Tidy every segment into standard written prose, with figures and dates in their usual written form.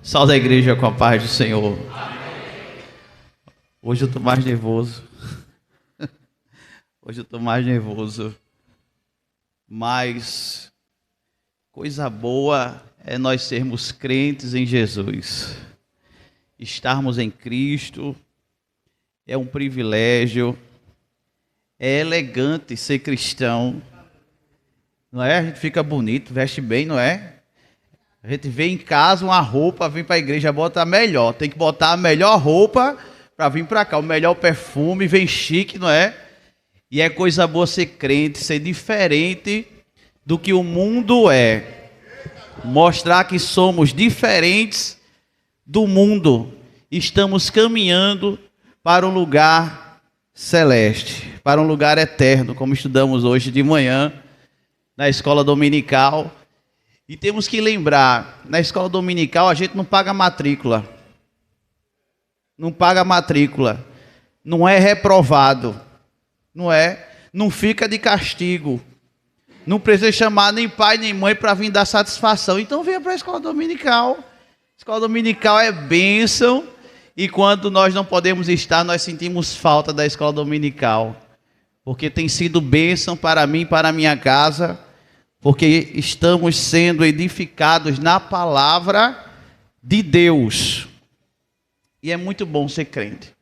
Salve a igreja com a paz do Senhor. Hoje eu estou mais nervoso. Hoje eu estou mais nervoso. Mas coisa boa é nós sermos crentes em Jesus. Estarmos em Cristo é um privilégio. É elegante ser cristão. Não é? A gente fica bonito, veste bem, não é? A gente vê em casa uma roupa, vem para a igreja, bota a melhor. Tem que botar a melhor roupa para vir para cá. O melhor perfume, vem chique, não é? E é coisa boa ser crente, ser diferente do que o mundo é. Mostrar que somos diferentes do mundo. Estamos caminhando para um lugar celeste, para um lugar eterno, como estudamos hoje de manhã na escola dominical. E temos que lembrar, na escola dominical a gente não paga matrícula. Não paga matrícula. Não é reprovado. Não é? Não fica de castigo. Não precisa chamar nem pai nem mãe para vir dar satisfação. Então venha para a escola dominical. A escola dominical é bênção. E quando nós não podemos estar, nós sentimos falta da escola dominical. Porque tem sido bênção para mim e para a minha casa. Porque estamos sendo edificados na palavra de Deus. E é muito bom ser crente.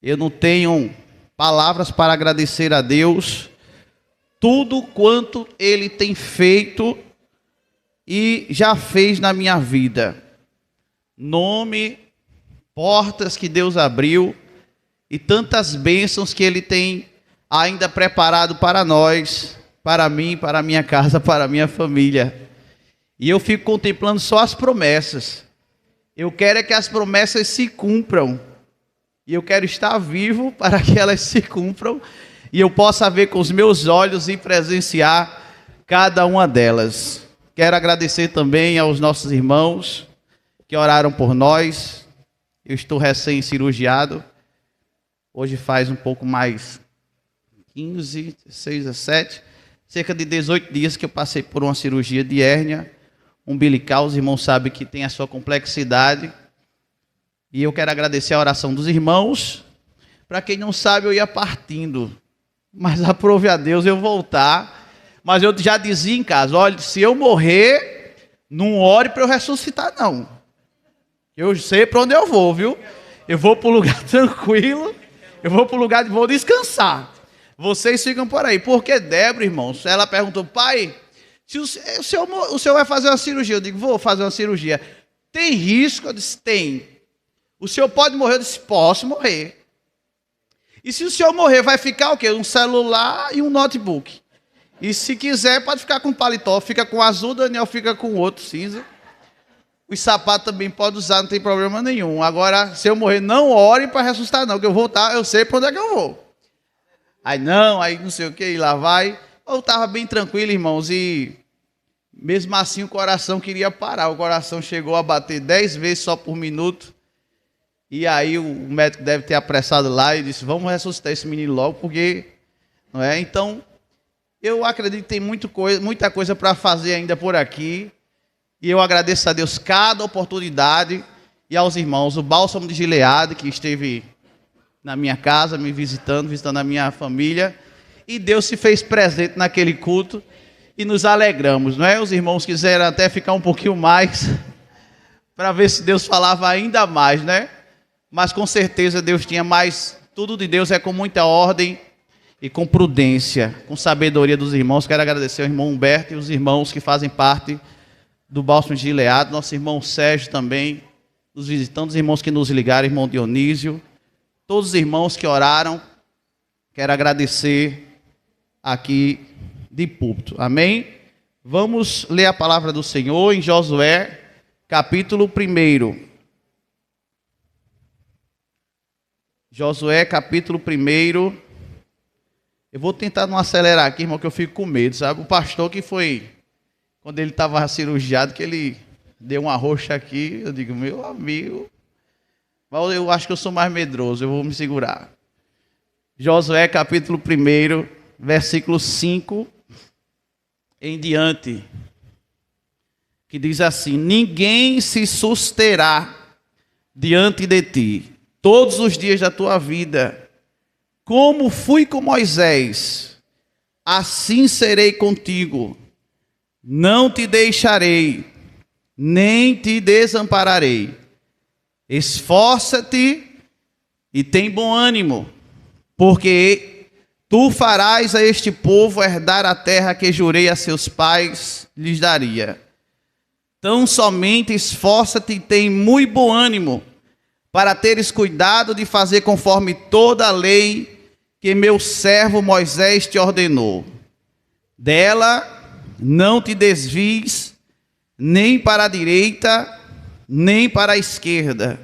Eu não tenho palavras para agradecer a Deus tudo quanto Ele tem feito e já fez na minha vida. Nome, portas que Deus abriu e tantas bênçãos que Ele tem ainda preparado para nós, para mim, para a minha casa, para a minha família. E eu fico contemplando só as promessas. Eu quero é que as promessas se cumpram. E eu quero estar vivo para que elas se cumpram. E eu possa ver com os meus olhos e presenciar cada uma delas. Quero agradecer também aos nossos irmãos que oraram por nós. Eu estou recém-cirurgiado. Hoje faz um pouco mais 15, 16, 17... cerca de 18 dias que eu passei por uma cirurgia de hérnia umbilical. Os irmãos sabem que tem a sua complexidade. E eu quero agradecer a oração dos irmãos. Para quem não sabe, eu ia partindo. Mas aprove a Deus eu voltar. Mas eu já dizia em casa, olha, se eu morrer, não ore para eu ressuscitar, não. Eu sei para onde eu vou, viu? Eu vou para um lugar tranquilo. Eu vou para um lugar de vou descansar. Vocês ficam por aí. Porque Débora, irmãos, ela perguntou, pai, se o senhor vai fazer uma cirurgia? Eu digo, vou fazer uma cirurgia. Tem risco? Eu disse, tem. O senhor pode morrer? Eu disse, posso morrer. E se o senhor morrer, vai ficar o quê? Um celular e um notebook. E se quiser, pode ficar com paletó. Fica com azul, Daniel fica com outro cinza. Os sapatos também pode usar, não tem problema nenhum. Agora, se eu morrer, não ore para ressuscitar, não. Que eu vou estar, eu sei para onde é que eu vou. Aí não sei o que, e lá vai. Eu estava bem tranquilo, irmãos, e mesmo assim o coração queria parar. O coração chegou a bater 10 vezes só por minuto. E aí o médico deve ter apressado lá e disse, vamos ressuscitar esse menino logo, porque... não é? Então, eu acredito que tem muita coisa para fazer ainda por aqui. E eu agradeço a Deus cada oportunidade e aos irmãos. O Bálsamo de Gileade, que esteve na minha casa, me visitando a minha família. E Deus se fez presente naquele culto e nos alegramos, não é? Os irmãos quiseram até ficar um pouquinho mais para ver se Deus falava ainda mais, né? Mas com certeza Deus tinha mais. Tudo de Deus é com muita ordem e com prudência, com sabedoria dos irmãos. Quero agradecer ao irmão Humberto e os irmãos que fazem parte do Bálsamo de Gileade, nosso irmão Sérgio também, nos visitando, os irmãos que nos ligaram, irmão Dionísio, todos os irmãos que oraram. Quero agradecer aqui de púlpito. Amém? Vamos ler a palavra do Senhor em Josué, capítulo 1. Josué, capítulo 1. Eu vou tentar não acelerar aqui, irmão, que eu fico com medo, sabe? O pastor que foi, quando ele estava cirurgiado, que ele deu uma roxa aqui, eu digo, meu amigo, eu acho que eu sou mais medroso, eu vou me segurar. Josué, capítulo 1, versículo 5 em diante. que diz assim: ninguém se susterá diante de ti todos os dias da tua vida. Como fui com Moisés, assim serei contigo. Não te deixarei, nem te desampararei. Esforça-te e tem bom ânimo, porque tu farás a este povo herdar a terra que jurei a seus pais lhes daria. Tão somente esforça-te e tem muito bom ânimo, para teres cuidado de fazer conforme toda a lei que meu servo Moisés te ordenou. Dela não te desvies, nem para a direita, nem para a esquerda,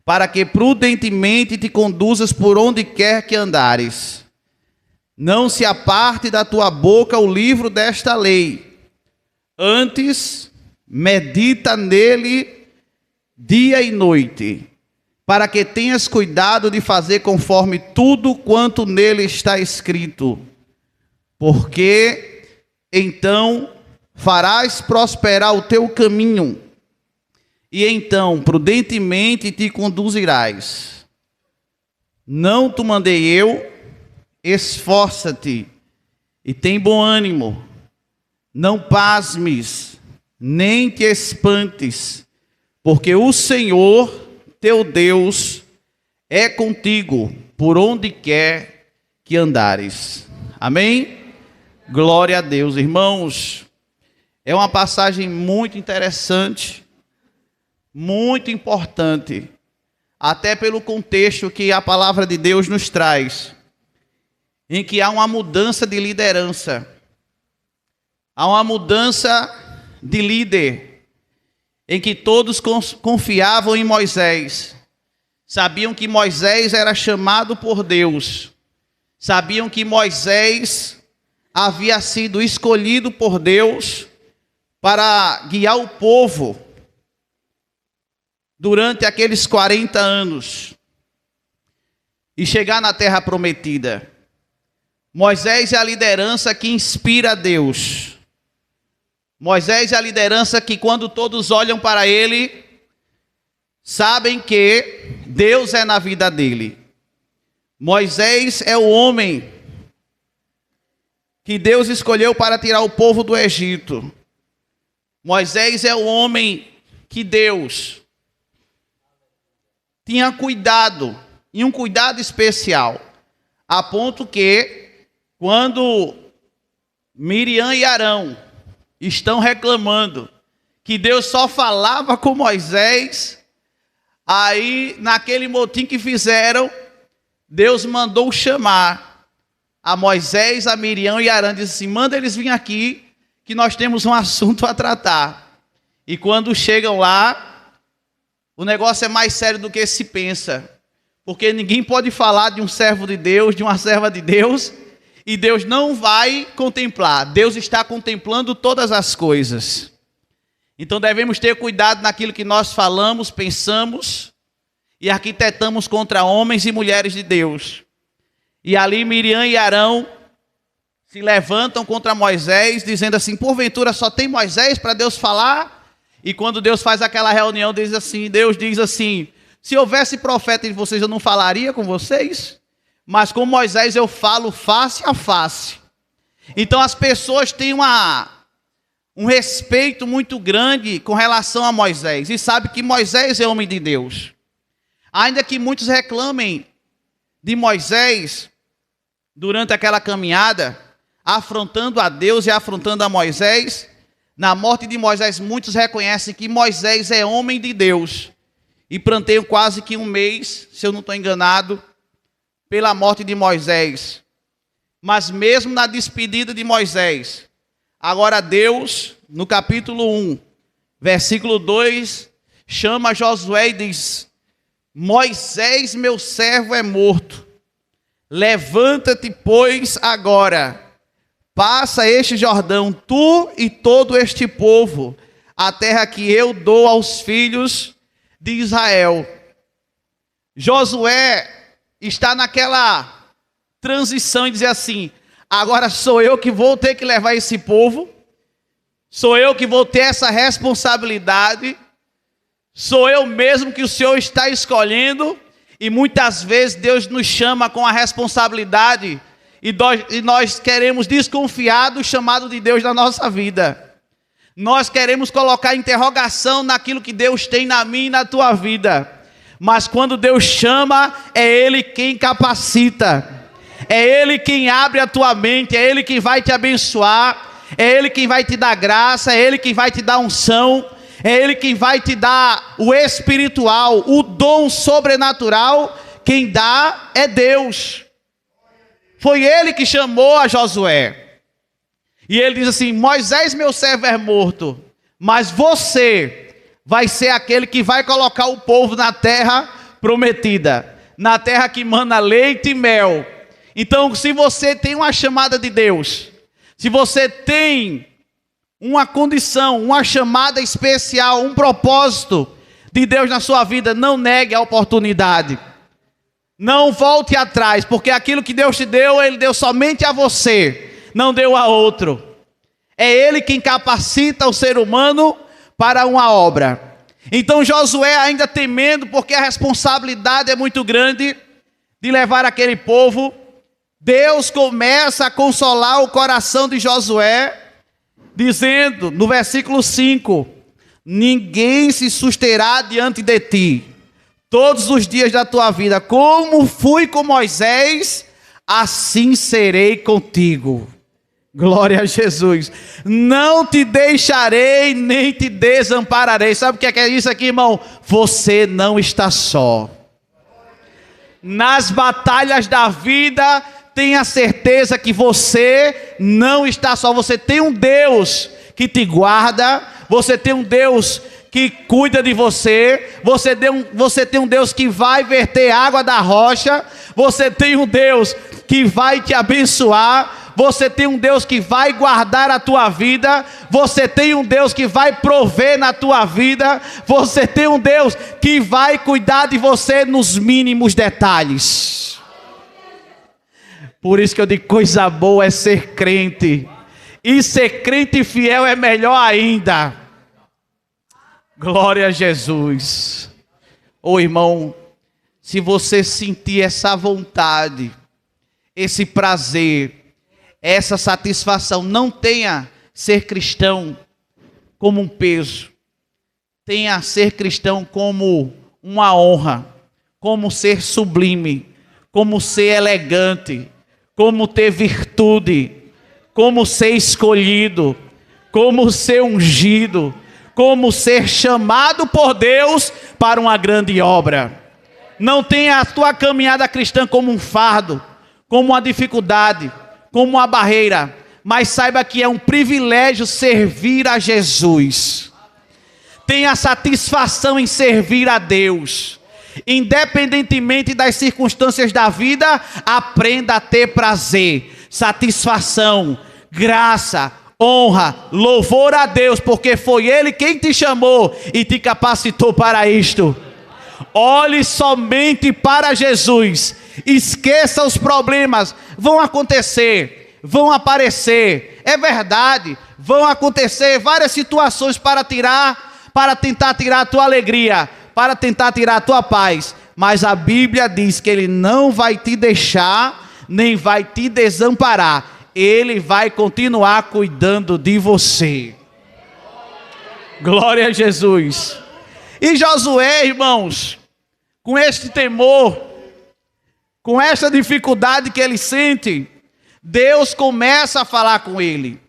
para que prudentemente te conduzas por onde quer que andares. Não se aparte da tua boca o livro desta lei, antes medita nele dia e noite, para que tenhas cuidado de fazer conforme tudo quanto nele está escrito, porque então farás prosperar o teu caminho, e então prudentemente te conduzirás. Não te mandei eu? Esforça-te e tem bom ânimo. Não pasmes, nem te espantes, porque o Senhor teu Deus é contigo por onde quer que andares. Amém? Glória a Deus, irmãos. É uma passagem muito interessante, muito importante, até pelo contexto que a palavra de Deus nos traz, em que há uma mudança de liderança, há uma mudança de líder, em que todos confiavam em Moisés, sabiam que Moisés era chamado por Deus, sabiam que Moisés havia sido escolhido por Deus para guiar o povo durante aqueles 40 anos e chegar na terra prometida. Moisés é a liderança que inspira a Deus. Moisés é a liderança que, quando todos olham para ele, sabem que Deus é na vida dele. Moisés é o homem que Deus escolheu para tirar o povo do Egito. Moisés é o homem que Deus tinha cuidado, e um cuidado especial, a ponto que, quando Miriam e Arão estão reclamando que Deus só falava com Moisés, aí, naquele motim que fizeram, Deus mandou chamar a Moisés, a Miriam e a Arão, disse assim: manda eles virem aqui, que nós temos um assunto a tratar. E quando chegam lá, o negócio é mais sério do que se pensa, porque ninguém pode falar de um servo de Deus, de uma serva de Deus, e Deus não vai contemplar. Deus está contemplando todas as coisas. Então devemos ter cuidado naquilo que nós falamos, pensamos e arquitetamos contra homens e mulheres de Deus. E ali Miriam e Arão se levantam contra Moisés, dizendo assim: porventura só tem Moisés para Deus falar? E quando Deus faz aquela reunião, Deus diz assim: se houvesse profeta de vocês, eu não falaria com vocês? Mas com Moisés eu falo face a face. Então as pessoas têm um respeito muito grande com relação a Moisés, e sabe que Moisés é homem de Deus. Ainda que muitos reclamem de Moisés durante aquela caminhada, afrontando a Deus e afrontando a Moisés, na morte de Moisés, muitos reconhecem que Moisés é homem de Deus. E planteiam quase que um mês, se eu não estou enganado, pela morte de Moisés. Mas mesmo na despedida de Moisés, agora Deus, no capítulo 1, versículo 2, chama Josué e diz: Moisés, meu servo, é morto. Levanta-te, pois, agora. Passa este Jordão, tu e todo este povo, a terra que eu dou aos filhos de Israel. Josué está naquela transição e dizer assim: agora sou eu que vou ter que levar esse povo. Sou eu que vou ter essa responsabilidade. Sou eu mesmo que o Senhor está escolhendo. E muitas vezes Deus nos chama com a responsabilidade. E nós queremos desconfiar do chamado de Deus na nossa vida. Nós queremos colocar interrogação naquilo que Deus tem na minha e na tua vida. Mas quando Deus chama, é Ele quem capacita. É Ele quem abre a tua mente. É Ele quem vai te abençoar. É Ele quem vai te dar graça. É Ele quem vai te dar unção. É Ele quem vai te dar o espiritual, o dom sobrenatural. Quem dá é Deus. Foi Ele que chamou a Josué. E Ele diz assim: Moisés, meu servo, é morto, mas você vai ser aquele que vai colocar o povo na terra prometida, na terra que mana leite e mel. Então, se você tem uma chamada de Deus, se você tem uma condição, uma chamada especial, um propósito de Deus na sua vida, não negue a oportunidade. Não volte atrás, porque aquilo que Deus te deu, Ele deu somente a você, não deu a outro. É Ele quem capacita o ser humano para uma obra. Então Josué, ainda temendo, porque a responsabilidade é muito grande de levar aquele povo, Deus começa a consolar o coração de Josué, dizendo no versículo 5: ninguém se susterá diante de ti todos os dias da tua vida, como fui com Moisés, assim serei contigo. Glória a Jesus. Não te deixarei, nem te desampararei. Sabe o que é isso aqui, irmão? Você não está só. Nas batalhas da vida, tenha certeza que você não está só. Você tem um Deus que te guarda. Você tem um Deus que cuida de você. Você tem um Deus que vai verter água da rocha. Você tem um Deus que vai te abençoar. Você tem um Deus que vai guardar a tua vida. Você tem um Deus que vai prover na tua vida. Você tem um Deus que vai cuidar de você nos mínimos detalhes. Por isso que eu digo, coisa boa é ser crente. E ser crente fiel é melhor ainda. Glória a Jesus. Ô irmão, se você sentir essa vontade, esse prazer, essa satisfação, não tenha ser cristão como um peso. Tenha ser cristão como uma honra, como ser sublime, como ser elegante, como ter virtude, como ser escolhido, como ser ungido, como ser chamado por Deus para uma grande obra. Não tenha a tua caminhada cristã como um fardo, como uma dificuldade, como uma barreira, mas saiba que é um privilégio servir a Jesus. Tenha satisfação em servir a Deus. Independentemente das circunstâncias da vida, aprenda a ter prazer, satisfação, graça, honra, louvor a Deus, porque foi Ele quem te chamou e te capacitou para isto. Olhe somente para Jesus. Esqueça os problemas. Vão acontecer, vão aparecer. É verdade, vão acontecer várias situações para tentar tirar a tua alegria, para tentar tirar a tua paz. Mas a Bíblia diz que Ele não vai te deixar, nem vai te desamparar. Ele vai continuar cuidando de você. Glória a Jesus. E Josué, irmãos, com este temor, com esta dificuldade que ele sente, Deus começa a falar com ele.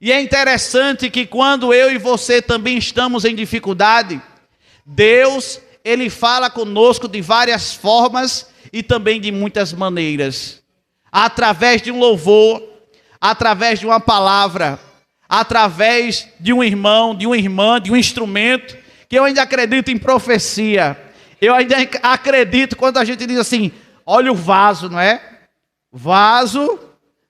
E é interessante que quando eu e você também estamos em dificuldade, Deus, Ele fala conosco de várias formas e também de muitas maneiras. Através de um louvor, através de uma palavra, através de um irmão, de uma irmã, de um instrumento, que eu ainda acredito em profecia. Eu ainda acredito quando a gente diz assim, olha o vaso, não é? Vaso,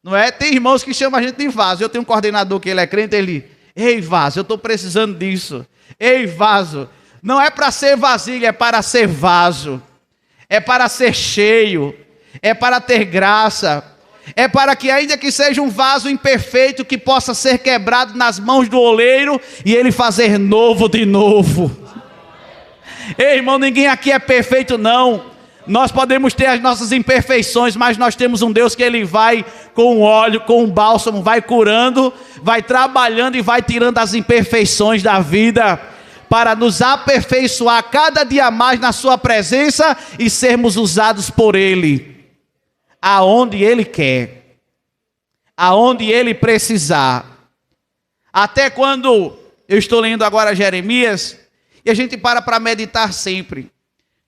não é? Tem irmãos que chamam a gente de vaso. Eu tenho um coordenador que ele é crente, ele, ei vaso, eu estou precisando disso. Ei vaso, não é para ser vasilha, é para ser vaso. É para ser cheio, é para ter graça. é para que, ainda que seja um vaso imperfeito, que possa ser quebrado nas mãos do oleiro e ele fazer novo de novo. Ei, irmão, ninguém aqui é perfeito, não. Nós podemos ter as nossas imperfeições, mas nós temos um Deus que ele vai com óleo, com bálsamo, vai curando, vai trabalhando e vai tirando as imperfeições da vida, para nos aperfeiçoar cada dia mais na sua presença e sermos usados por ele, aonde ele quer, aonde ele precisar. Até quando eu estou lendo agora Jeremias, e a gente para meditar sempre.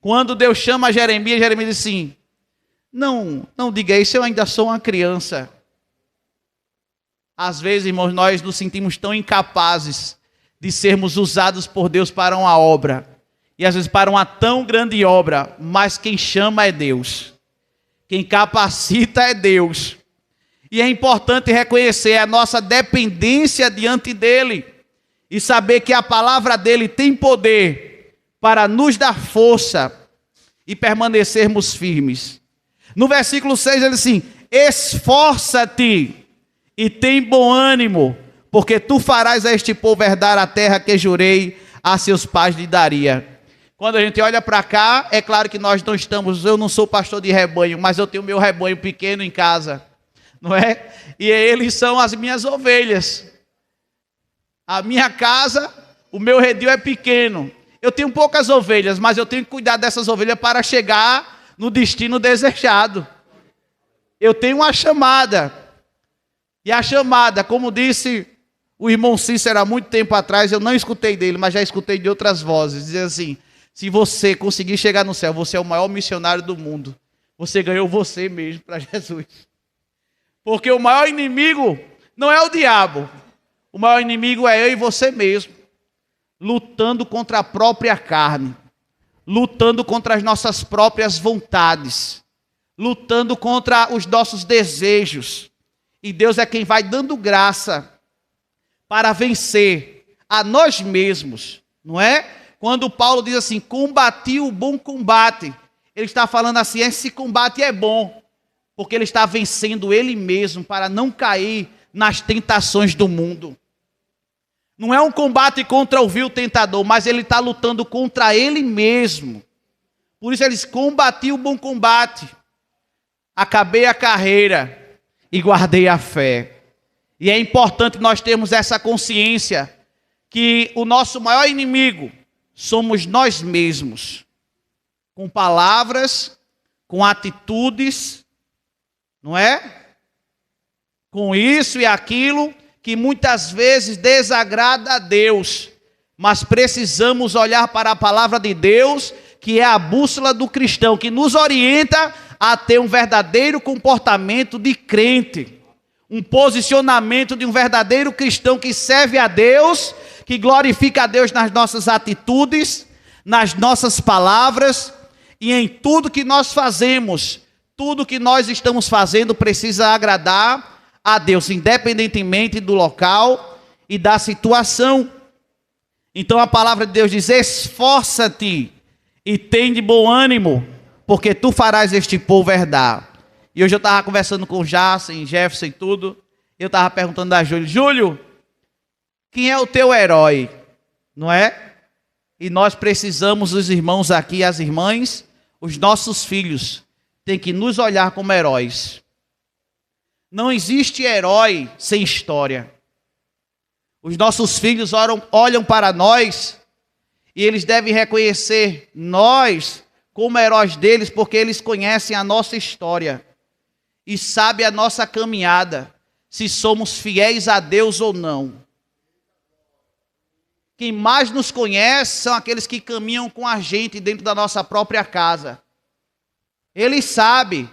Quando Deus chama Jeremias, Jeremias diz assim: não diga isso, eu ainda sou uma criança. Às vezes, irmãos, nós nos sentimos tão incapazes de sermos usados por Deus para uma obra. E às vezes para uma tão grande obra, mas quem chama é Deus. Quem capacita é Deus. E é importante reconhecer a nossa dependência diante dele. E saber que a palavra dele tem poder para nos dar força e permanecermos firmes. No versículo 6 ele diz assim: esforça-te e tem bom ânimo, porque tu farás a este povo herdar a terra que jurei a seus pais lhe daria. Quando a gente olha para cá, é claro que nós não estamos, eu não sou pastor de rebanho, mas eu tenho meu rebanho pequeno em casa, não é? E eles são as minhas ovelhas. A minha casa, o meu redil é pequeno. Eu tenho poucas ovelhas, mas eu tenho que cuidar dessas ovelhas para chegar no destino desejado. Eu tenho uma chamada. E a chamada, como disse o irmão Cícero há muito tempo atrás, eu não escutei dele, mas já escutei de outras vozes, dizendo assim: se você conseguir chegar no céu, você é o maior missionário do mundo. Você ganhou você mesmo para Jesus. Porque o maior inimigo não é o diabo. O maior inimigo é eu e você mesmo, lutando contra a própria carne, lutando contra as nossas próprias vontades, lutando contra os nossos desejos. E Deus é quem vai dando graça para vencer a nós mesmos, não é? Quando Paulo diz assim: combati o bom combate, ele está falando assim, esse combate é bom, porque ele está vencendo ele mesmo para não cair nas tentações do mundo. Não é um combate contra o vil tentador, mas ele está lutando contra ele mesmo. Por isso ele diz: combati o bom combate, acabei a carreira e guardei a fé. E é importante nós termos essa consciência que o nosso maior inimigo somos nós mesmos, com palavras, com atitudes, não é? Com isso e aquilo que muitas vezes desagrada a Deus, mas precisamos olhar para a palavra de Deus, que é a bússola do cristão, que nos orienta a ter um verdadeiro comportamento de crente, um posicionamento de um verdadeiro cristão que serve a Deus, que glorifica a Deus nas nossas atitudes, nas nossas palavras e em tudo que nós fazemos. Tudo que nós estamos fazendo precisa agradar a Deus, independentemente do local e da situação. Então a palavra de Deus diz: esforça-te e tem de bom ânimo, porque tu farás este povo herdar. E hoje eu estava conversando com o Jacen, Jefferson e tudo, eu estava perguntando a Júlio: Júlio, quem é o teu herói? Não é? E nós precisamos, os irmãos aqui, as irmãs, os nossos filhos, tem que nos olhar como heróis. Não existe herói sem história. Os nossos filhos olham para nós e eles devem reconhecer nós como heróis deles, porque eles conhecem a nossa história e sabem a nossa caminhada, se somos fiéis a Deus ou não. Quem mais nos conhece são aqueles que caminham com a gente dentro da nossa própria casa. Eles sabem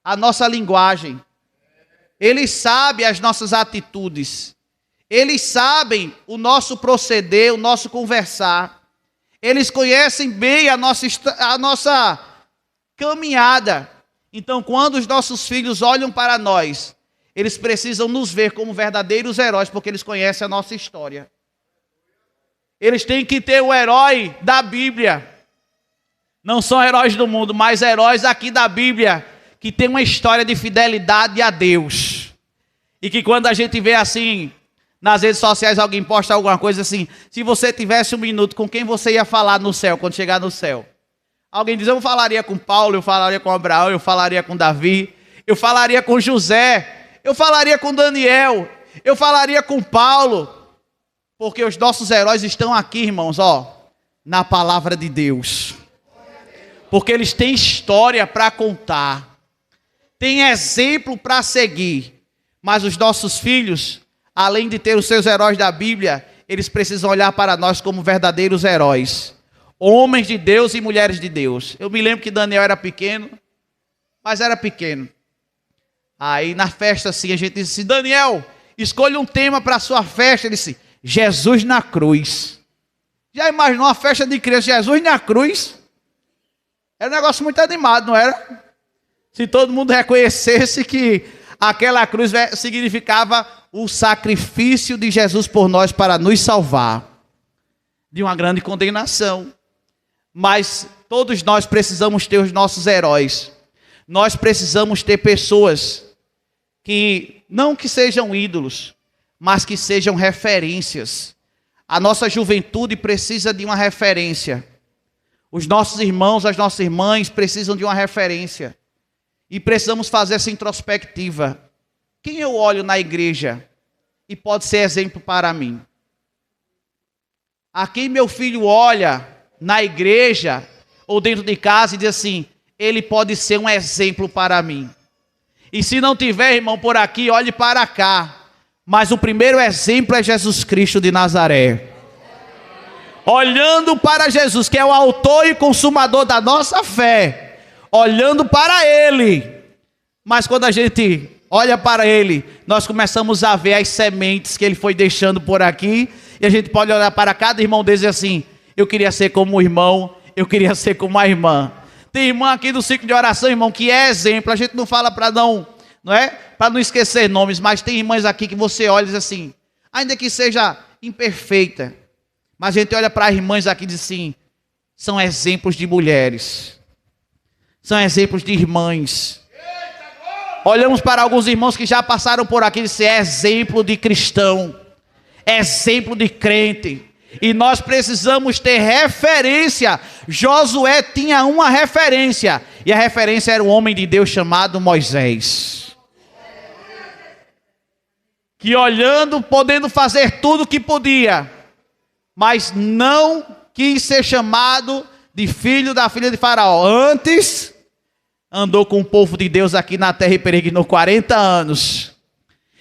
a nossa linguagem. Eles sabem as nossas atitudes. Eles sabem o nosso proceder, o nosso conversar. Eles conhecem bem a nossa caminhada. Então, quando os nossos filhos olham para nós, eles precisam nos ver como verdadeiros heróis, porque eles conhecem a nossa história. Eles têm que ter o herói da Bíblia. Não são heróis do mundo, mas heróis aqui da Bíblia, que tem uma história de fidelidade a Deus. E que quando a gente vê assim, nas redes sociais, alguém posta alguma coisa assim, se você tivesse 1 minuto, com quem você ia falar no céu, quando chegar no céu? Alguém diz, eu falaria com Paulo, eu falaria com Abraão, eu falaria com Davi, eu falaria com José, eu falaria com Daniel, eu falaria com Paulo. Porque os nossos heróis estão aqui, irmãos, na palavra de Deus. Porque eles têm história para contar. Tem exemplo para seguir. Mas os nossos filhos, além de ter os seus heróis da Bíblia, eles precisam olhar para nós como verdadeiros heróis. Homens de Deus e mulheres de Deus. Eu me lembro que Daniel era pequeno, mas era pequeno. Aí na festa assim, a gente disse assim, Daniel, escolha um tema para a sua festa. Ele disse, Jesus na cruz. Já imaginou uma festa de criança, Jesus na cruz? Era um negócio muito animado, não era? Se todo mundo reconhecesse que aquela cruz significava o sacrifício de Jesus por nós para nos salvar de uma grande condenação. Mas todos nós precisamos ter os nossos heróis. Nós precisamos ter pessoas que, não que sejam ídolos, mas que sejam referências. A nossa juventude precisa de uma referência. Os nossos irmãos, as nossas irmãs precisam de uma referência. E precisamos fazer essa introspectiva. Quem eu olho na igreja e pode ser exemplo para mim? A quem meu filho olha na igreja ou dentro de casa e diz assim, ele pode ser um exemplo para mim. E se não tiver, irmão, por aqui, olhe para cá. Mas o primeiro exemplo é Jesus Cristo de Nazaré. Olhando para Jesus, que é o autor e consumador da nossa fé. Olhando para Ele. Mas quando a gente olha para Ele, nós começamos a ver as sementes que Ele foi deixando por aqui. E a gente pode olhar para cada irmão e dizer assim, eu queria ser como o irmão, eu queria ser como a irmã. Tem irmã aqui do ciclo de oração, irmão, que é exemplo. A gente não fala para não é? Para não esquecer nomes, mas tem irmãs aqui que você olha e diz assim, ainda que seja imperfeita, mas a gente olha para as irmãs aqui e diz assim, são exemplos de mulheres, são exemplos de irmãs. Olhamos para alguns irmãos que já passaram por aqui e dizem, é exemplo de cristão, exemplo de crente. E nós precisamos ter referência. Josué tinha uma referência, e a referência era um homem de Deus chamado Moisés. Que olhando, podendo fazer tudo o que podia, mas não quis ser chamado de filho da filha de Faraó. Antes, andou com o povo de Deus aqui na terra e peregrinou 40 anos.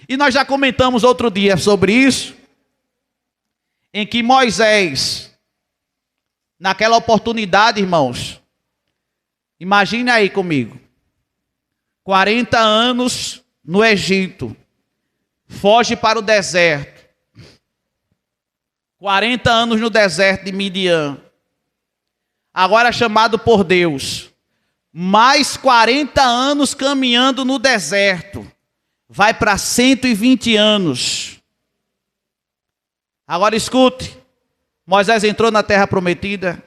E nós já comentamos outro dia sobre isso, em que Moisés, naquela oportunidade, irmãos, imagine aí comigo, 40 anos no Egito, foge para o deserto, 40 anos no deserto de Midian, agora chamado por Deus, mais 40 anos caminhando no deserto, vai para 120 anos. Agora escute, Moisés entrou na terra prometida?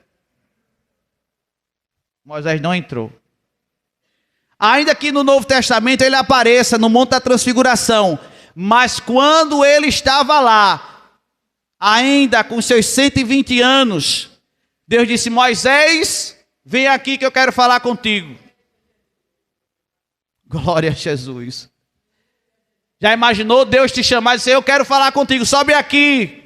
Moisés não entrou. Ainda que no Novo Testamento ele apareça no Monte da Transfiguração, mas quando ele estava lá, ainda com seus 120 anos, Deus disse, Moisés, vem aqui que eu quero falar contigo. Glória a Jesus. Já imaginou Deus te chamar e dizer, eu quero falar contigo, sobe aqui.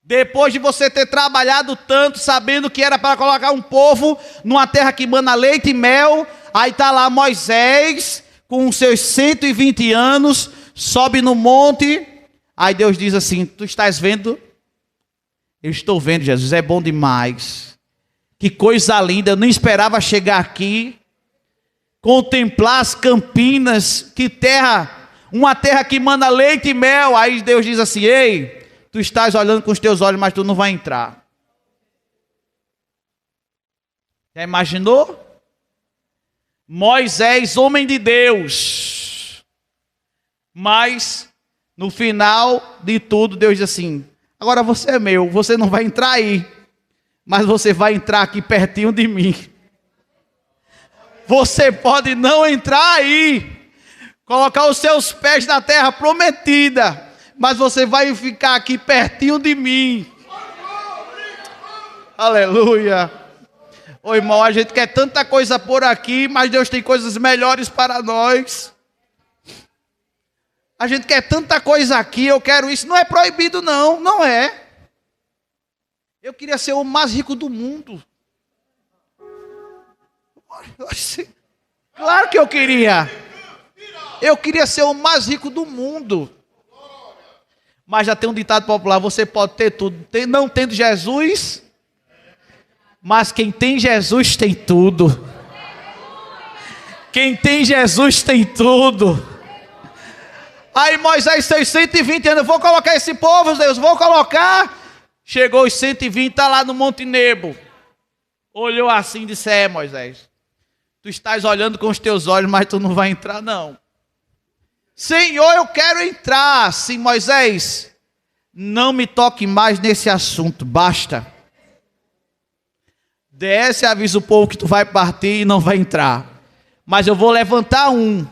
Depois de você ter trabalhado tanto, sabendo que era para colocar um povo numa terra que mana leite e mel, aí está lá Moisés, com seus 120 anos, sobe no monte, aí Deus diz assim, tu estás vendo? Eu estou vendo, Jesus, é bom demais. Que coisa linda, eu nem esperava chegar aqui, contemplar as Campinas, que terra, uma terra que mana leite e mel. Aí Deus diz assim, ei, tu estás olhando com os teus olhos, mas tu não vai entrar. Já imaginou? Moisés, homem de Deus. Mas, no final de tudo, Deus diz assim, agora você é meu, você não vai entrar aí, mas você vai entrar aqui pertinho de mim. Você pode não entrar aí, colocar os seus pés na terra prometida, mas você vai ficar aqui pertinho de mim. Aleluia. Ô irmão, a gente quer tanta coisa por aqui, mas Deus tem coisas melhores para nós. A gente quer tanta coisa aqui, eu quero isso. Não é proibido não, não é. Eu queria ser o mais rico do mundo. Claro que eu queria. Eu queria ser o mais rico do mundo. Mas já tem um ditado popular, você pode ter tudo, não tendo Jesus, mas quem tem Jesus tem tudo. Quem tem Jesus tem tudo. Aí Moisés tem 120 anos, eu vou colocar esse povo, Deus, vou colocar. Chegou os 120, está lá no Monte Nebo. Olhou assim e disse, Moisés, tu estás olhando com os teus olhos, mas tu não vai entrar não. Senhor, eu quero entrar. Sim, Moisés, não me toque mais nesse assunto, basta. Desce e avisa o povo que tu vai partir e não vai entrar. Mas eu vou levantar um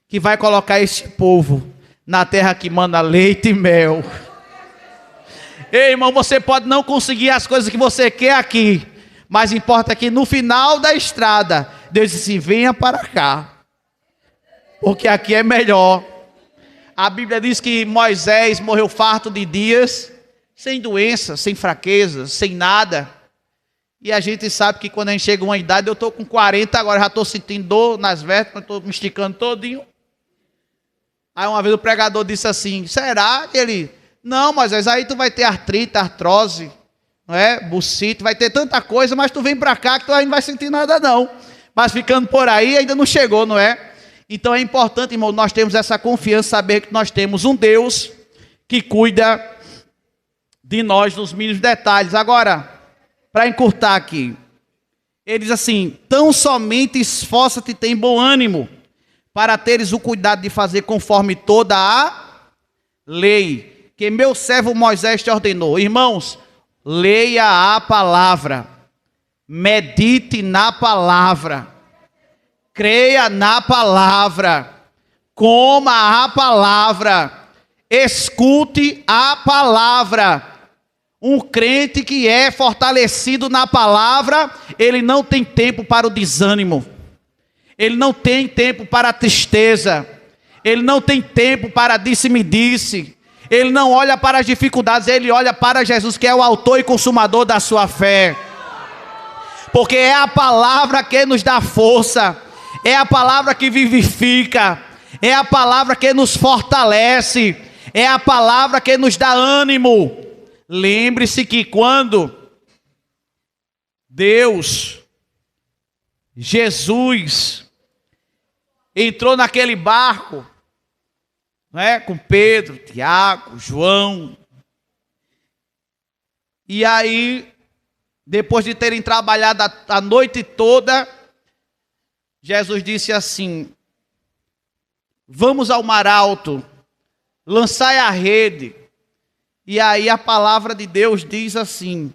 que vai colocar esse povo na terra que manda leite e mel. Ei, irmão, você pode não conseguir as coisas que você quer aqui, mas importa que no final da estrada, Deus disse, venha para cá, porque aqui é melhor. A Bíblia diz que Moisés morreu farto de dias, sem doença, sem fraqueza, sem nada. E a gente sabe que quando a gente chega a uma idade, eu estou com 40, agora já estou sentindo dor nas vértebras, estou me esticando todinho. Aí uma vez o pregador disse assim, será que ele... Não, Moisés, aí tu vai ter artrite, artrose, não é? Bucite, vai ter tanta coisa, mas tu vem para cá que tu ainda não vai sentir nada não. Mas ficando por aí ainda não chegou, não é? Então é importante, irmão, nós temos essa confiança, saber que nós temos um Deus que cuida de nós nos mínimos detalhes. Agora, para encurtar aqui, ele diz assim, tão somente esforça-te e tem bom ânimo, para teres o cuidado de fazer conforme toda a lei que meu servo Moisés te ordenou. Irmãos, leia a palavra, medite na palavra, creia na palavra, coma a palavra, escute a palavra. Um crente que é fortalecido na palavra, ele não tem tempo para o desânimo, ele não tem tempo para a tristeza, ele não tem tempo para disse-me-disse, ele não olha para as dificuldades, ele olha para Jesus, que é o autor e consumador da sua fé. Porque é a palavra que nos dá força, é a palavra que vivifica, é a palavra que nos fortalece, é a palavra que nos dá ânimo. Lembre-se que quando Jesus entrou naquele barco, não é? Com Pedro, Tiago, João. E aí, depois de terem trabalhado a noite toda, Jesus disse assim, vamos ao mar alto, lançai a rede. E aí a palavra de Deus diz assim,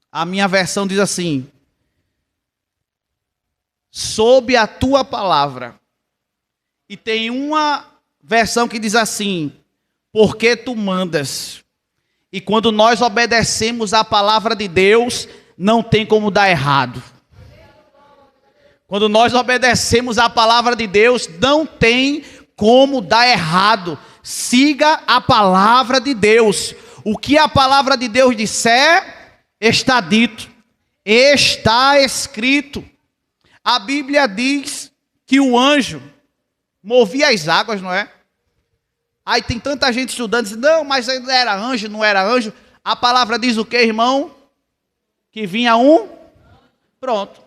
a minha versão diz assim, sob a tua palavra. E tem uma versão que diz assim, porque tu mandas. E quando nós obedecemos a palavra de Deus, não tem como dar errado. Quando nós obedecemos a palavra de Deus, não tem como dar errado. Siga a palavra de Deus. O que a palavra de Deus disser, está dito, está escrito. A Bíblia diz que o anjo movia as águas, não é? Aí tem tanta gente estudando, diz, não, mas não era anjo, não era anjo. A palavra diz o que, irmão? Que vinha um? Pronto.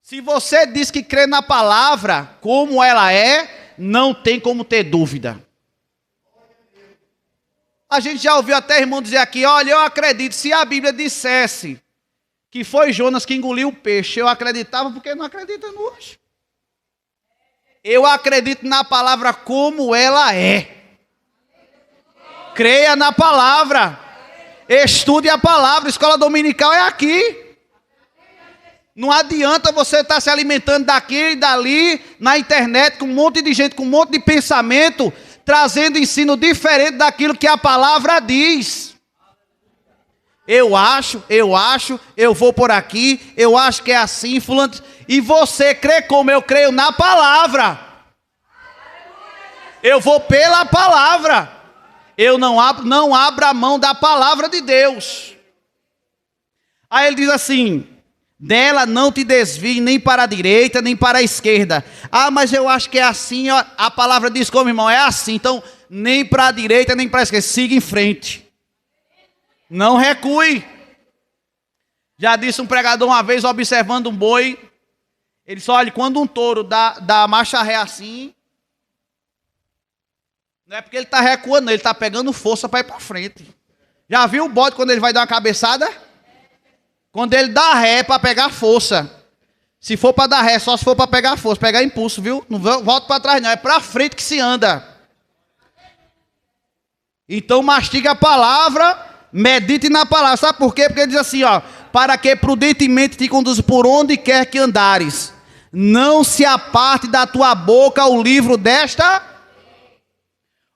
Se você diz que crê na palavra, como ela é, não tem como ter dúvida. A gente já ouviu até irmão dizer aqui, olha, eu acredito, se a Bíblia dissesse que foi Jonas que engoliu o peixe, eu acreditava, porque não acredita no anjo. Eu acredito na palavra como ela é. Creia na palavra. Estude a palavra. Escola dominical é aqui. Não adianta você estar se alimentando daqui e dali, na internet, com um monte de gente, com um monte de pensamento, trazendo ensino diferente daquilo que a palavra diz. Eu acho, eu vou por aqui, eu acho que é assim, fulano. E você crê como eu creio na palavra. Eu vou pela palavra. Eu não abro a mão da palavra de Deus. Aí ele diz assim: dela não te desvie nem para a direita, nem para a esquerda. Ah, mas eu acho que é assim. A palavra diz como, irmão? É assim. Então, nem para a direita, nem para a esquerda. Siga em frente. Não recue. Já disse um pregador uma vez, observando um boi. Ele disse: olha, quando um touro dá marcha ré assim, não é porque ele está recuando, não, ele está pegando força para ir para frente. Já viu o bode quando ele vai dar uma cabeçada? Quando ele dá ré para pegar força. Se for para dar ré, só se for para pegar força, pegar impulso, viu? Não volta para trás não, é para frente que se anda. Então mastiga a palavra, medite na palavra. Sabe por quê? Porque ele diz assim, ó: para que prudentemente te conduz por onde quer que andares. Não se aparte da tua boca o livro desta.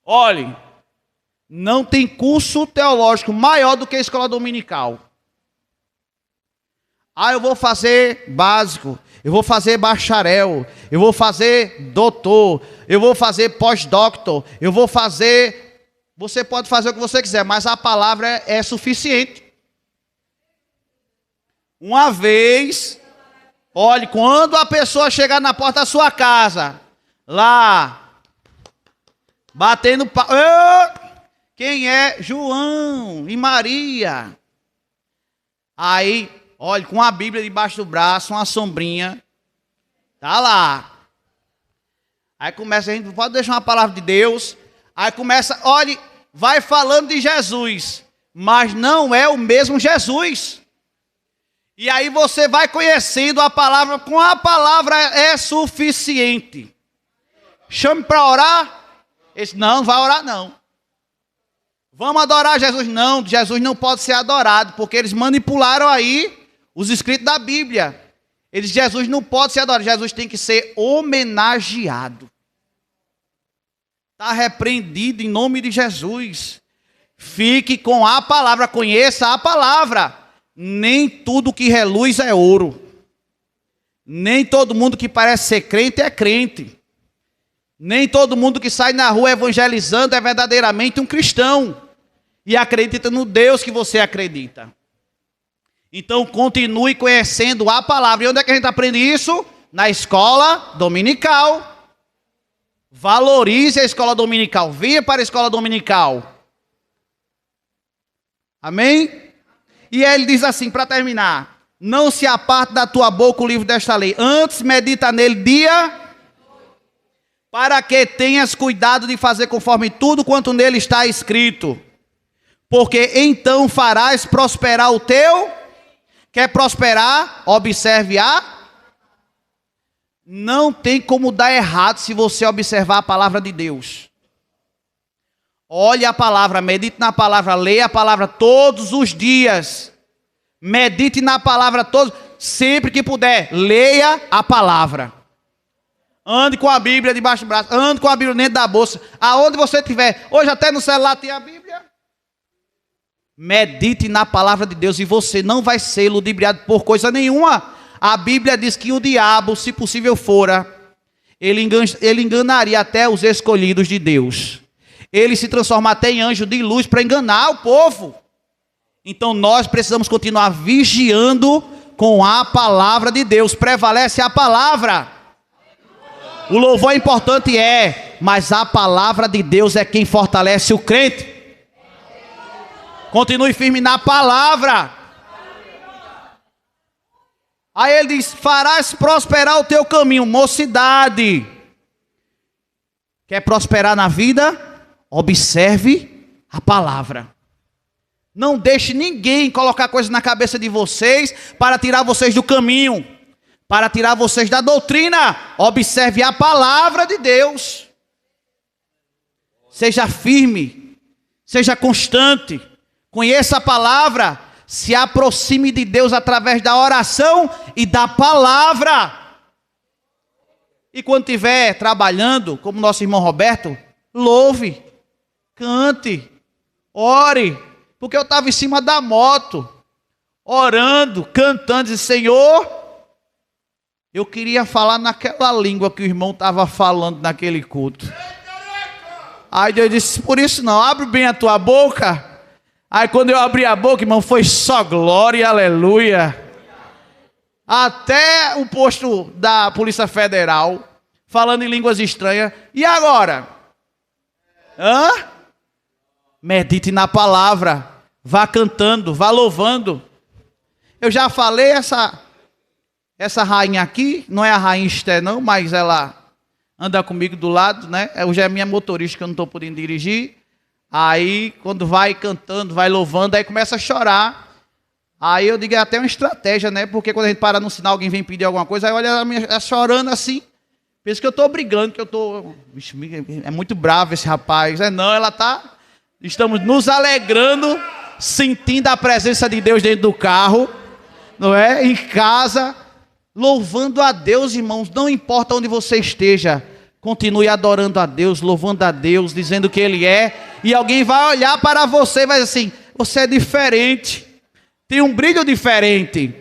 Olhe, não tem curso teológico maior do que a escola dominical. Ah, eu vou fazer básico, eu vou fazer bacharel, eu vou fazer doutor, eu vou fazer pós-doctor, eu vou fazer... Você pode fazer o que você quiser, mas a palavra é suficiente. Uma vez, olhe, quando a pessoa chegar na porta da sua casa, lá, batendo... Quem é? João e Maria. Aí, olhe, com a Bíblia debaixo do braço, uma sombrinha, tá lá. Aí começa, a gente pode deixar uma palavra de Deus. Aí começa, olhe, vai falando de Jesus, mas não é o mesmo Jesus. E aí você vai conhecendo a palavra, com a palavra é suficiente. Chame para orar. Esse não vai orar não. Vamos adorar Jesus? Não, Jesus não pode ser adorado, porque eles manipularam aí os escritos da Bíblia. Jesus não pode ser adorado, Jesus tem que ser homenageado. Está repreendido em nome de Jesus. Fique com a palavra, conheça a palavra. Nem tudo que reluz é ouro. Nem todo mundo que parece ser crente é crente. Nem todo mundo que sai na rua evangelizando é verdadeiramente um cristão. E acredita no Deus que você acredita. Então continue conhecendo a palavra. E onde é que a gente aprende isso? Na escola dominical. Valorize a escola dominical. Venha para a escola dominical. Amém? E ele diz assim, para terminar: não se aparte da tua boca o livro desta lei. Antes medita nele dia, para que tenhas cuidado de fazer conforme tudo quanto nele está escrito. Porque então farás prosperar o teu. Quer prosperar? Observe a. Não tem como dar errado se você observar a palavra de Deus. Olhe a palavra, medite na palavra, leia a palavra todos os dias. Medite na palavra todos, sempre que puder, leia a palavra. Ande com a Bíblia debaixo do braço, ande com a Bíblia dentro da bolsa, aonde você estiver. Hoje até no celular tem a Bíblia. Medite na palavra de Deus e você não vai ser ludibriado por coisa nenhuma. A Bíblia diz que o diabo, se possível fora, ele enganaria até os escolhidos de Deus. Ele se transforma até em anjo de luz para enganar o povo. Então nós precisamos continuar vigiando com a palavra de Deus. Prevalece a palavra. O louvor é importante, mas a palavra de Deus é quem fortalece o crente. Continue firme na palavra. Aí ele diz: farás prosperar o teu caminho. Mocidade, quer prosperar na vida? Observe a palavra. Não deixe ninguém colocar coisas na cabeça de vocês para tirar vocês do caminho, para tirar vocês da doutrina. Observe a palavra de Deus. Seja firme, seja constante. Conheça a palavra, se aproxime de Deus através da oração e da palavra. E quando estiver trabalhando, como nosso irmão Roberto, louve, cante, ore. Porque eu estava em cima da moto, orando, cantando, disse: Senhor, eu queria falar naquela língua que o irmão estava falando naquele culto. Aí Deus disse: por isso não, abre bem a tua boca. Aí quando eu abri a boca, irmão, foi só glória, aleluia. Até o posto da Polícia Federal, falando em línguas estranhas. E agora? Medite na palavra, vá cantando, vá louvando. Eu já falei, essa rainha aqui, não é a rainha Esther não, mas ela anda comigo do lado, né? Hoje é minha motorista, que eu não estou podendo dirigir. Aí, quando vai cantando, vai louvando, aí começa a chorar. Aí eu digo, é até uma estratégia, né? Porque quando a gente para no sinal, alguém vem pedir alguma coisa, aí olha ela chorando assim. Pensa que eu estou brigando, que eu estou... É muito bravo esse rapaz. Não, ela está... Estamos nos alegrando, sentindo a presença de Deus dentro do carro, não é? Em casa, louvando a Deus, irmãos. Não importa onde você esteja, continue adorando a Deus, louvando a Deus, dizendo que Ele é. E alguém vai olhar para você e vai dizer assim: você é diferente, tem um brilho diferente.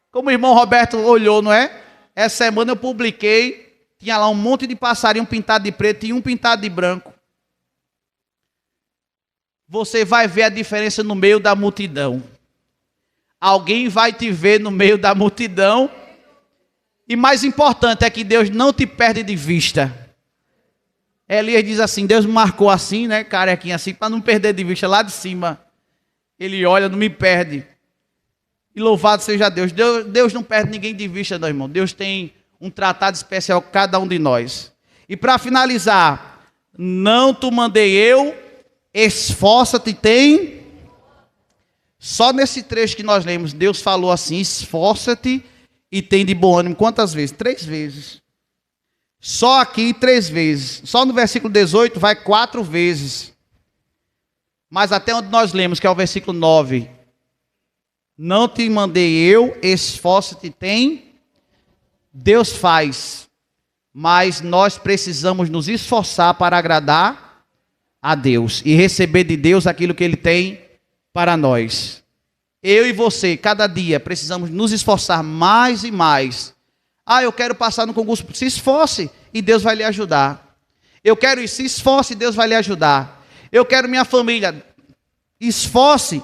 Como o irmão Roberto olhou, não é? Essa semana eu publiquei, tinha lá um monte de passarinho pintado de preto e um pintado de branco. Você vai ver a diferença no meio da multidão. Alguém vai te ver no meio da multidão. E mais importante é que Deus não te perde de vista. Elias diz assim: Deus me marcou assim, né, carequinha assim, para não perder de vista lá de cima. Ele olha, não me perde. E louvado seja Deus. Deus não perde ninguém de vista, não, irmão. Deus tem um tratado especial com cada um de nós. E para finalizar, não te mandei eu, esforça-te, tem. Só nesse trecho que nós lemos, Deus falou assim: esforça-te e tem de bom ânimo. Quantas vezes? 3 vezes. Só aqui 3 vezes. Só no versículo 18 vai 4 vezes. Mas até onde nós lemos, que é o versículo 9. Não te mandei eu, esforça-te, tem. Deus faz. Mas nós precisamos nos esforçar para agradar a Deus e receber de Deus aquilo que Ele tem para nós. Eu e você, cada dia, precisamos nos esforçar mais e mais. Eu quero passar no concurso. Se esforce e Deus vai lhe ajudar. Eu quero ir, se esforce e Deus vai lhe ajudar. Eu quero minha família. Esforce,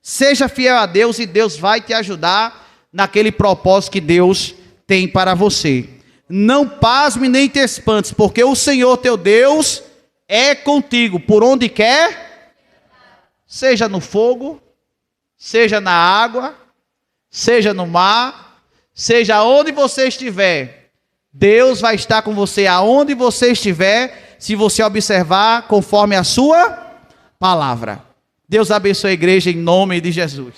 seja fiel a Deus e Deus vai te ajudar naquele propósito que Deus tem para você. Não pasme nem te espantes, porque o Senhor teu Deus é contigo por onde quer, seja no fogo, seja na água, seja no mar, seja onde você estiver. Deus vai estar com você aonde você estiver, se você observar conforme a sua palavra. Deus abençoe a igreja em nome de Jesus.